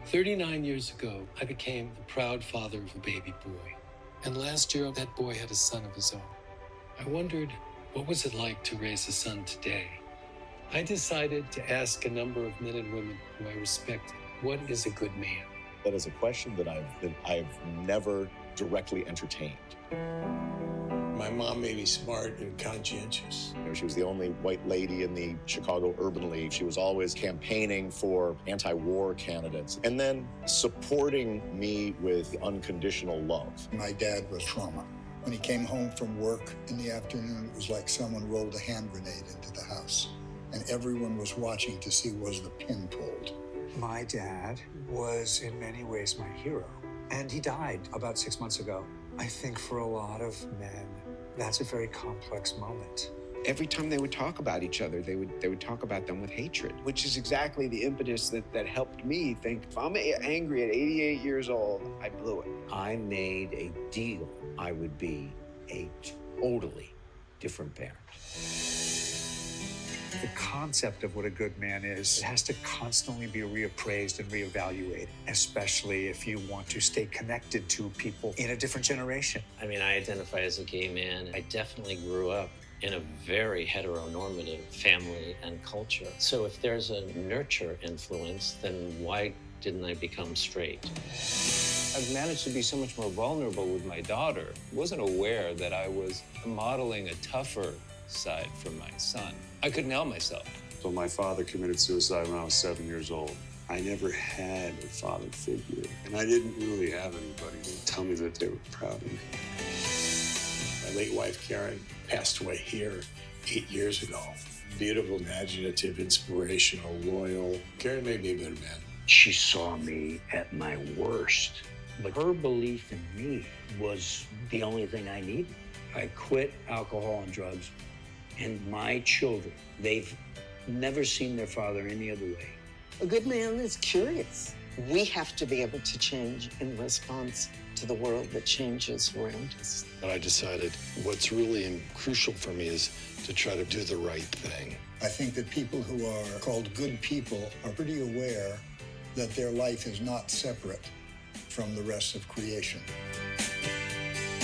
39 years ago, I became the proud father of a baby boy. And last year, that boy had a son of his own. I wondered, what was it like to raise a son today? I decided to ask a number of men and women who I respect, what is a good man? That is a question that I've never directly entertained. My mom made me smart and conscientious. You know, she was the only white lady in the Chicago Urban League. She was always campaigning for anti-war candidates and then supporting me with unconditional love. My dad was trauma. When he came home from work in the afternoon, it was like someone rolled a hand grenade into the house. And everyone was watching to see, was the pin pulled. My dad was in many ways my hero. And he died about 6 months ago. I think for a lot of men, that's a very complex moment. Every time they would talk about each other, they would talk about them with hatred, which is exactly the impetus that helped me think, if I'm angry at 88 years old, I blew it. I made a deal I would be a totally different parent. The concept of what a good man is, it has to constantly be reappraised and reevaluated, especially if you want to stay connected to people in a different generation. I mean, I identify as a gay man. I definitely grew up in a very heteronormative family and culture. So if there's a nurture influence, then why didn't I become straight? I've managed to be so much more vulnerable with my daughter. I wasn't aware that I was modeling a tougher side from my son. I couldn't help myself. So my father committed suicide when I was 7 years old. I never had a father figure, and I didn't really have anybody to tell me that they were proud of me. My late wife, Karen, passed away here 8 years ago. Beautiful, imaginative, inspirational, loyal. Karen made me a better man. She saw me at my worst, but her belief in me was the only thing I needed. I quit alcohol and drugs, and my children, they've never seen their father any other way. A good man is curious. We have to be able to change in response to the world that changes around us. And I decided what's really crucial for me is to try to do the right thing. I think that people who are called good people are pretty aware that their life is not separate from the rest of creation.